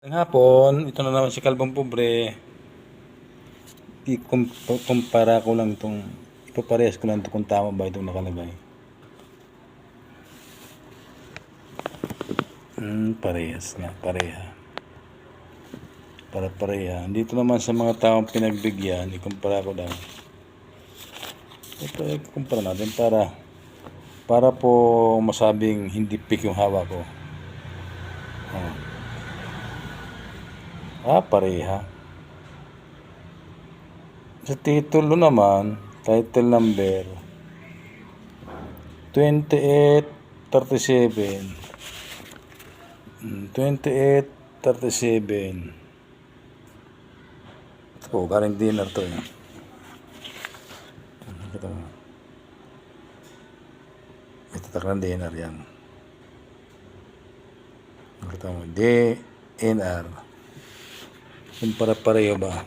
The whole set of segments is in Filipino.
Ang hapon, ito na naman si Kalbong Pobre. Kumpara ko lang itong, ipaparehas ko lang ito kung tama ba itong nakalagay. Parehas nga, pareha. Pareha. Dito naman sa mga taong pinagbigyan, ikumpara ko lang. Ito ikumpara natin para po masabing hindi pick yung hawak ko. Pareha. Sa titulo naman, title number 2837. 2837. Oh, galing dinner to eh. Ito taklang dinner yan. Nakita mo, DNR. Yung pare-pareho ba?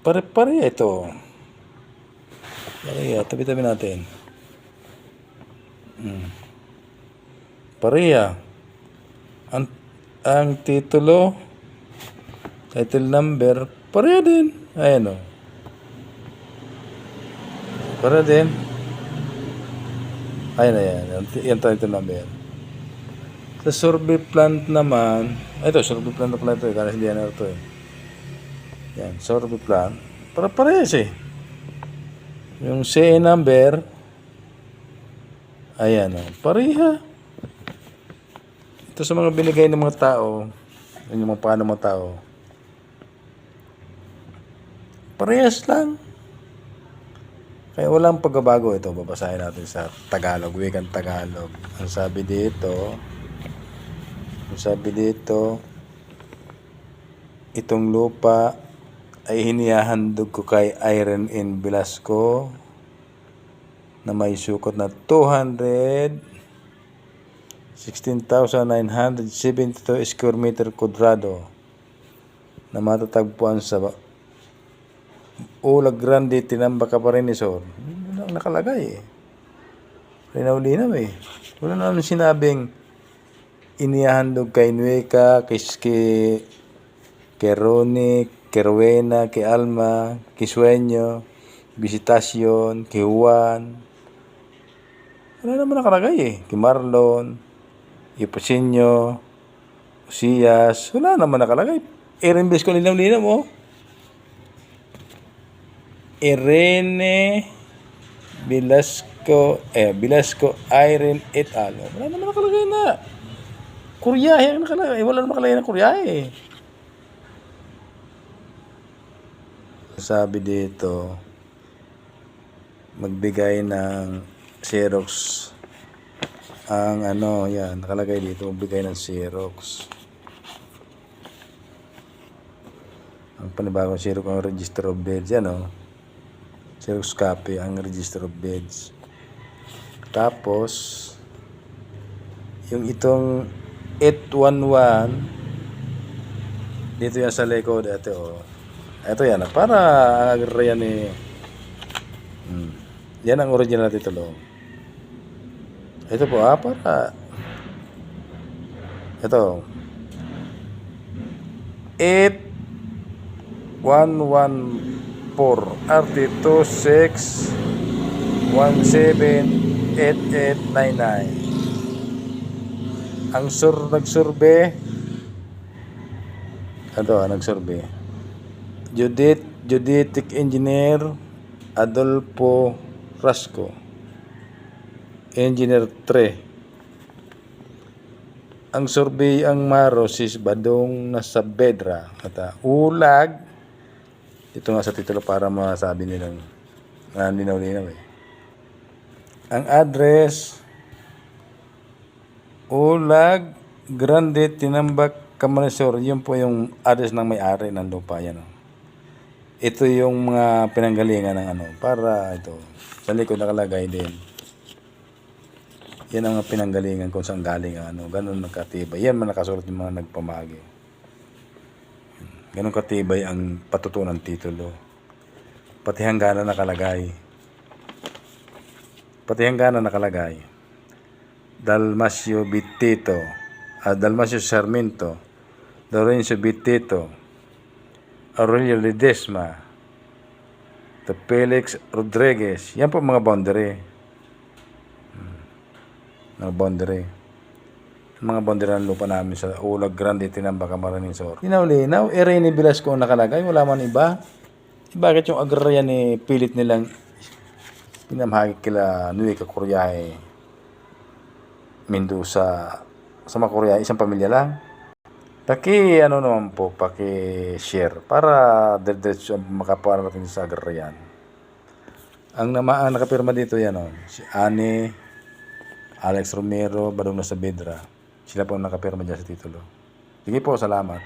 Pare-pareho ito. Pareha, tabi-tabi natin. Pareha. Ang titulo, title number, pareha din. Ayan o. Pareha din. Ayan. Yan title number. Sa survey plant naman, ito, survey plant na pala ito eh, kasi hindi yan ito eh. Yan, survey plant. Parehas eh. Yung CA number, ayan o, pareha. Ito sa mga binigay ng mga tao, yung mga paano mga tao, parehas lang. Kaya walang pagbabago ito. Babasahin natin sa Tagalog, wikang Tagalog. Ang sabi dito, itong lupa ay hinihahandog ko kay Irene N. Velasco na may sukot na 216,972 square meter kudrado na matatagpuan sa Ulag Grande, Tinamba, Camarines Sur. Yun lang nakalagay eh. Linaw-linaw eh. Wala naman sinabing inihahandog kay Nueca, kay Ronnie, kay Rowena, kay Alma, kay Sueño, Visitacion, kay Juan. Wala naman nakalagay eh. Kay Marlon, Ipasinyo, Usias. Wala naman nakalagay. Erinbes ko linaw-linaw mo. Irene Velasco Irene et al. Wala naman nakalagay na kuryahe ang nakalagay. Wala naman nakalagay na kuryahe. Sabi dito, magbigay ng Xerox ang yan, nakalagay dito, magbigay ng Xerox. Ang panibagong Xerox ang register of deeds, Xerox copy ang register of deeds. Tapos yung itong 811 dito yan sa likod, ito yan, para yan eh. Yan ang original na titulo. Ito po para ito 8114 RT26178899. Ang nagsurvey nagsurvey Geodetic Engineer Adolfo Rasco, Engineer 3. Ang survey ang Marosis Badong na Saavedra at Ulag. Ito nga sa titulo para masabi nilang linaw-linaw eh. Ang address Ulag Grande, Tinambak, Camarines Sur. Yun po yung address ng may-ari ng lupa yan. Ito yung mga pinanggalingan ng para ito. Sa likod nakalagay din. Yan ang mga pinanggalingan kung saan galing ganun nakatibay. Yan man nakasulat yung mga nagpamagi. Ganun katibay ang patutunan titulo. Pati hangganan nakalagay. Dalmasio Bitito Dalmasio Sarmiento, Lorenzo Bitito, Aurelio Ledesma, to Felix Rodriguez. Yan po mga boundary. Mga boundary. Mga boundary ng lupa namin sa Ulag Grande, Tinamba, Camarines Sur. Linaw-linaw, Irene Velasco ang nakalagay, wala man iba. Bakit yung agrarya ni pilit nilang pinamahagi kila Nueca Curiae, Mendoza, sa mga Curiae, isang pamilya lang? Ano naman po, share para diretso makaparating sa agraryan. Ang nakapirma dito yan, si Anne, Alex Romero, Badong na Saavedra. Sila po ang nakapirma dyan sa titulo. Sige po, salamat.